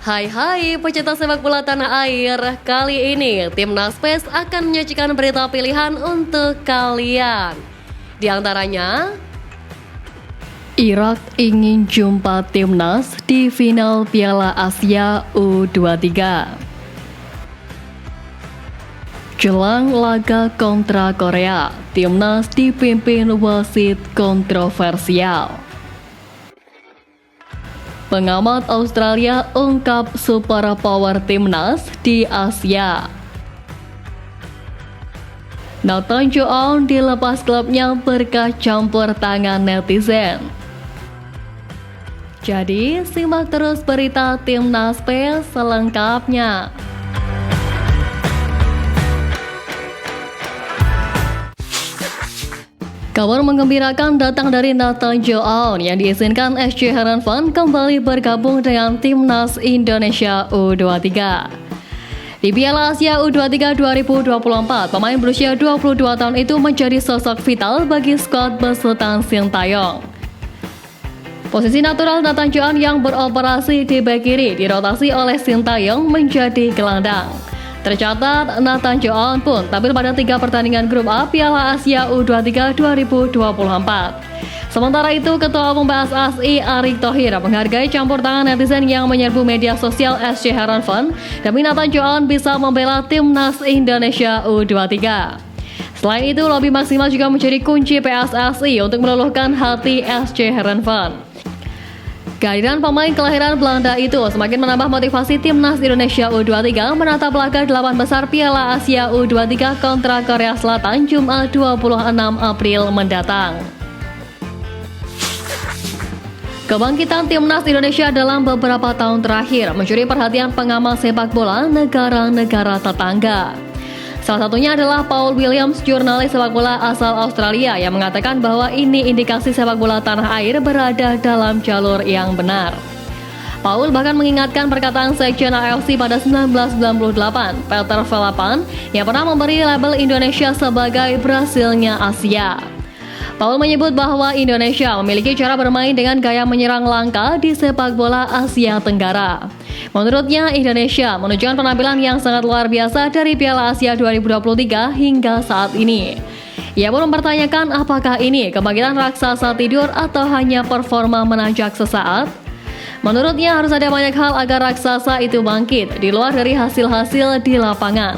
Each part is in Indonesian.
Hai pecinta sepak bola tanah air. Kali ini Timnas PES akan menyajikan berita pilihan untuk kalian. Di antaranya, Irak ingin jumpa Timnas di final Piala Asia U23. Jelang laga kontra Korea, Timnas dipimpin wasit kontroversial. Pengamat Australia ungkap super power Timnas di Asia. Nathan Joon dilepas klubnya berkah campur tangan netizen. Jadi, simak terus berita Timnas PES selengkapnya. Kabar menggembirakan datang dari Nathan Joon yang diizinkan SC Heerenveen kembali bergabung dengan Timnas Indonesia U23. Di Piala Asia U23 2024, pemain berusia 22 tahun itu menjadi sosok vital bagi skuad besutan Sintayong. Posisi natural Nathan Joon yang beroperasi di bek kiri dirotasi oleh Sintayong menjadi gelandang. Tercatat, Nathan Joon pun tampil pada 3 pertandingan grup A Piala Asia U23 2024. Sementara itu, Ketua Umum PSSI Erick Thohir menghargai campur tangan netizen yang menyerbu media sosial SC Heerenveen demi Nathan Joon bisa membela Timnas Indonesia U23. Selain itu, lobby maksimal juga menjadi kunci PSSI untuk meluluhkan hati SC Heerenveen. Kehadiran pemain kelahiran Belanda itu semakin menambah motivasi Timnas Indonesia U23 menatap laga 8 besar Piala Asia U23 kontra Korea Selatan Jumat 26 April mendatang. Kebangkitan Timnas Indonesia dalam beberapa tahun terakhir mencuri perhatian pengamat sepak bola negara-negara tetangga. Salah satunya adalah Paul Williams, jurnalis sepak bola asal Australia yang mengatakan bahwa ini indikasi sepak bola tanah air berada dalam jalur yang benar. Paul bahkan mengingatkan perkataan Sekjen AFC pada 1998, Peter Velapan, yang pernah memberi label Indonesia sebagai Brasilnya Asia. Paul menyebut bahwa Indonesia memiliki cara bermain dengan gaya menyerang langka di sepak bola Asia Tenggara. Menurutnya, Indonesia menunjukkan penampilan yang sangat luar biasa dari Piala Asia 2023 hingga saat ini. Ia pun mempertanyakan apakah ini kebangkitan raksasa tidur atau hanya performa menanjak sesaat. Menurutnya harus ada banyak hal agar raksasa itu bangkit di luar dari hasil-hasil di lapangan.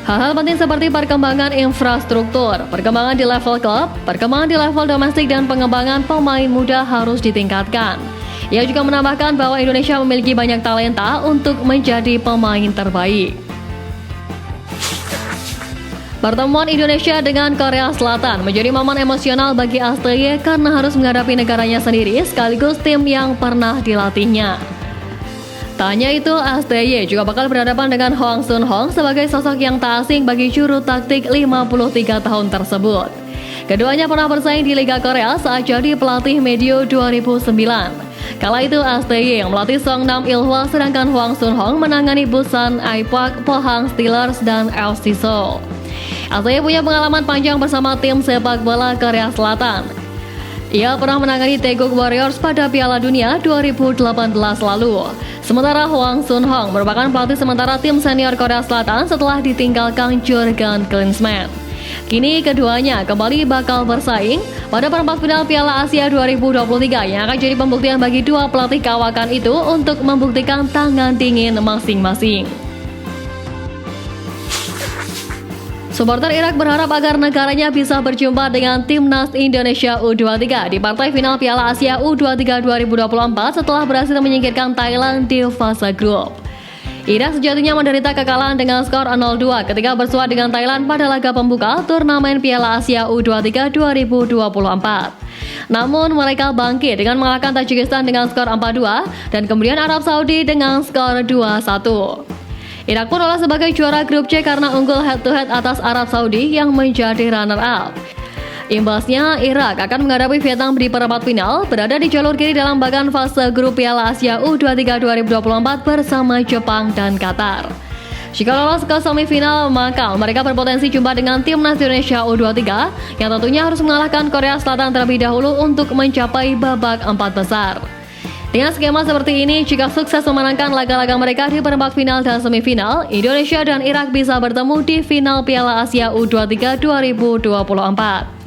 Hal-hal penting seperti perkembangan infrastruktur, perkembangan di level klub, perkembangan di level domestik, dan pengembangan pemain muda harus ditingkatkan. Ia juga menambahkan bahwa Indonesia memiliki banyak talenta untuk menjadi pemain terbaik. Pertemuan Indonesia dengan Korea Selatan menjadi momen emosional bagi STY karena harus menghadapi negaranya sendiri sekaligus tim yang pernah dilatihnya. Tak hanya itu, STY juga bakal berhadapan dengan Hwang Sun-hong sebagai sosok yang tak asing bagi juru taktik 53 tahun tersebut. Keduanya pernah bersaing di Liga Korea saat jadi pelatih medio 2009. Kala itu STY yang melatih Songnam Ilhwa, sedangkan Hwang Sun-hong menangani Busan Ipak, Pohang Steelers, dan FC Seoul. STY punya pengalaman panjang bersama tim sepak bola Korea Selatan. Ia pernah menangani Daegu Warriors pada Piala Dunia 2018 lalu. Sementara Hwang Sun-hong merupakan pelatih sementara tim senior Korea Selatan setelah ditinggalkan Jurgen Klinsmann. Kini keduanya kembali bakal bersaing pada perempat final Piala Asia 2023 yang akan jadi pembuktian bagi dua pelatih kawakan itu untuk membuktikan tangan dingin masing-masing. Supporter Irak berharap agar negaranya bisa berjumpa dengan Timnas Indonesia U23 di partai final Piala Asia U23 2024 setelah berhasil menyingkirkan Thailand di fase grup. Irak sejatinya menderita kekalahan dengan skor 0-2 ketika bersuah dengan Thailand pada laga pembuka turnamen Piala Asia U23 2024. Namun mereka bangkit dengan mengalahkan Tajikistan dengan skor 4-2 dan kemudian Arab Saudi dengan skor 2-1. Irak pun lolos sebagai juara grup C karena unggul head-to-head atas Arab Saudi yang menjadi runner-up. Imbasnya, Irak akan menghadapi Vietnam di perempat final, berada di jalur kiri dalam bagan fase grup Piala Asia U23 2024 bersama Jepang dan Qatar. Jika lolos ke semifinal, maka mereka berpotensi jumpa dengan Timnas Indonesia U23 yang tentunya harus mengalahkan Korea Selatan terlebih dahulu untuk mencapai babak 4 besar. Dengan skema seperti ini, jika sukses memenangkan laga-laga mereka di perempat final dan semifinal, Indonesia dan Irak bisa bertemu di final Piala Asia U23 2024.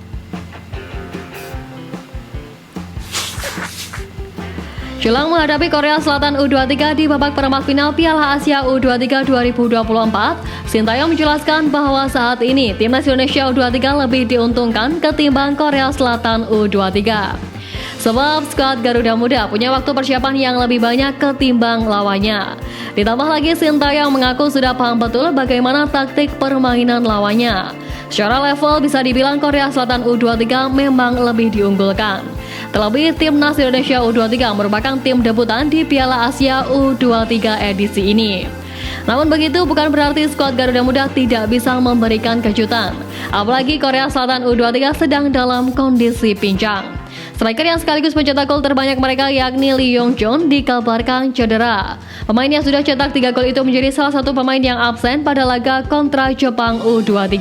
Jelang menghadapi Korea Selatan U23 di babak perempat final Piala Asia U23 2024, Sintayong menjelaskan bahwa saat ini timnas Indonesia U23 lebih diuntungkan ketimbang Korea Selatan U23. Sebab skuad Garuda Muda punya waktu persiapan yang lebih banyak ketimbang lawannya. Ditambah lagi Sintayong mengaku sudah paham betul bagaimana taktik permainan lawannya. Secara level bisa dibilang Korea Selatan U23 memang lebih diunggulkan. Terlebih timnas Indonesia U23 merupakan tim debutan di Piala Asia U23 edisi ini. Namun begitu bukan berarti skuad Garuda Muda tidak bisa memberikan kejutan. Apalagi Korea Selatan U23 sedang dalam kondisi pincang. Striker yang sekaligus pencetak gol terbanyak mereka yakni Lee Yong-chun dikabarkan cedera. Pemain yang sudah cetak 3 gol itu menjadi salah satu pemain yang absen pada laga kontra Jepang U23.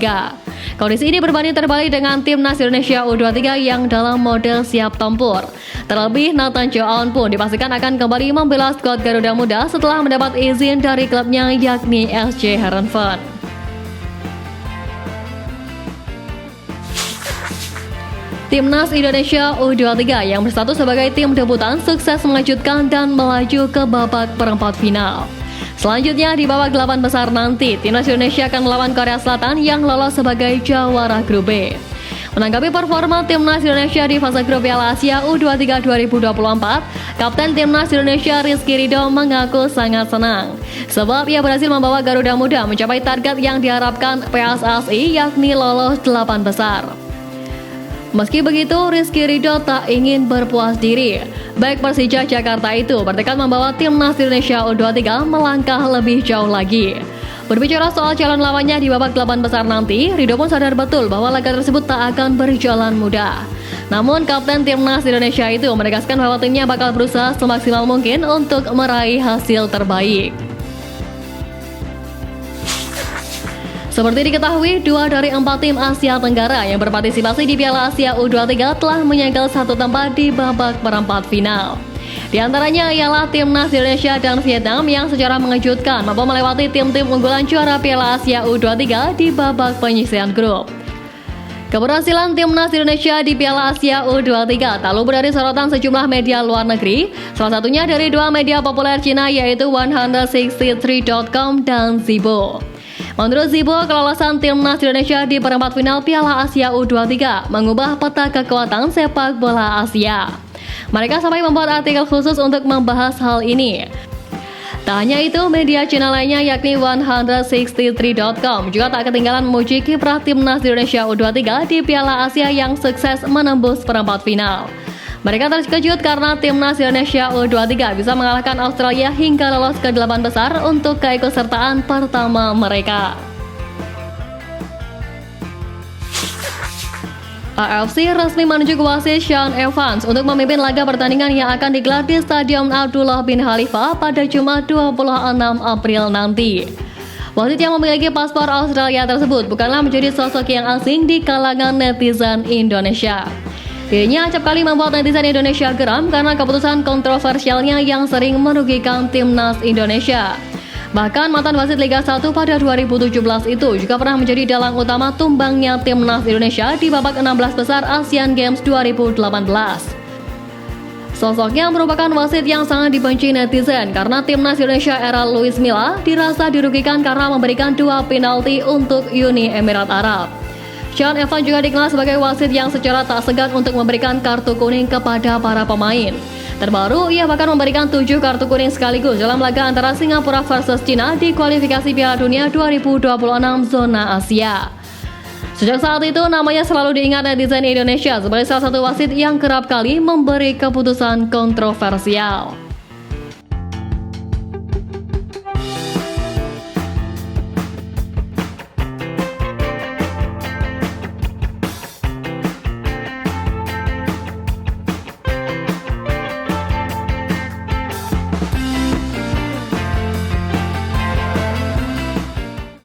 Kondisi ini berbanding terbalik dengan timnas Indonesia U23 yang dalam model siap tempur. Terlebih Nathan Chow pun dipastikan akan kembali membela skuad Garuda Muda setelah mendapat izin dari klubnya yakni SC Heerenveen. Timnas Indonesia U23 yang berstatus sebagai tim debutan sukses mengejutkan dan melaju ke babak perempat final. Selanjutnya di babak 8 besar nanti, timnas Indonesia akan melawan Korea Selatan yang lolos sebagai jawara grup B. Menanggapi performa timnas Indonesia di fase grup Piala Asia U23 2024, Kapten timnas Indonesia Rizky Ridho mengaku sangat senang sebab ia berhasil membawa Garuda Muda mencapai target yang diharapkan PSSI yakni lolos 8 besar. Meski begitu, Rizky Ridho tak ingin berpuas diri. Baik Persija Jakarta itu bertekad membawa timnas Indonesia U23 melangkah lebih jauh lagi. Berbicara soal calon lawannya di babak 8 besar nanti, Ridho pun sadar betul bahwa laga tersebut tak akan berjalan mudah. Namun, Kapten timnas Indonesia itu menegaskan bahwa timnya bakal berusaha semaksimal mungkin untuk meraih hasil terbaik. Seperti diketahui, 2 dari 4 tim Asia Tenggara yang berpartisipasi di Piala Asia U23 telah menyegel satu tempat di babak perempat final. Di antaranya ialah timnas Indonesia dan Vietnam yang secara mengejutkan mampu melewati tim-tim unggulan juara Piala Asia U23 di babak penyisihan grup. Keberhasilan timnas Indonesia di Piala Asia U23 tak luput dari sorotan sejumlah media luar negeri, salah satunya dari 2 media populer Cina yaitu 163.com dan Zibo. Menurut Zibo, kelolosan timnas Indonesia di perempat final Piala Asia U23 mengubah peta kekuatan sepak bola Asia. Mereka sampai membuat artikel khusus untuk membahas hal ini. Tak hanya itu, media Cina lainnya yakni 163.com juga tak ketinggalan memuji kiprah timnas Indonesia U23 di Piala Asia yang sukses menembus perempat final. Mereka terkejut karena timnas Indonesia U23 bisa mengalahkan Australia hingga lolos ke 8 besar untuk keikutsertaan pertama mereka. AFC resmi menunjuk wasit Sean Evans untuk memimpin laga pertandingan yang akan digelar di Stadion Abdullah bin Khalifa pada Jumat 26 April nanti. Wasit yang memiliki paspor Australia tersebut bukanlah menjadi sosok yang asing di kalangan netizen Indonesia. Dirinya acap kali membuat netizen Indonesia geram karena keputusan kontroversialnya yang sering merugikan timnas Indonesia. Bahkan mantan wasit Liga 1 pada 2017 itu juga pernah menjadi dalang utama tumbangnya timnas Indonesia di babak 16 besar Asian Games 2018. Sosoknya merupakan wasit yang sangat dibenci netizen karena timnas Indonesia era Luis Milla dirasa dirugikan karena memberikan 2 penalti untuk Uni Emirat Arab. Sean Evans juga dikenal sebagai wasit yang secara tak segan untuk memberikan kartu kuning kepada para pemain. Terbaru, ia bahkan memberikan 7 kartu kuning sekaligus dalam laga antara Singapura versus Cina di kualifikasi Piala Dunia 2026 zona Asia. Sejak saat itu, namanya selalu diingat netizen Indonesia sebagai salah satu wasit yang kerap kali memberi keputusan kontroversial.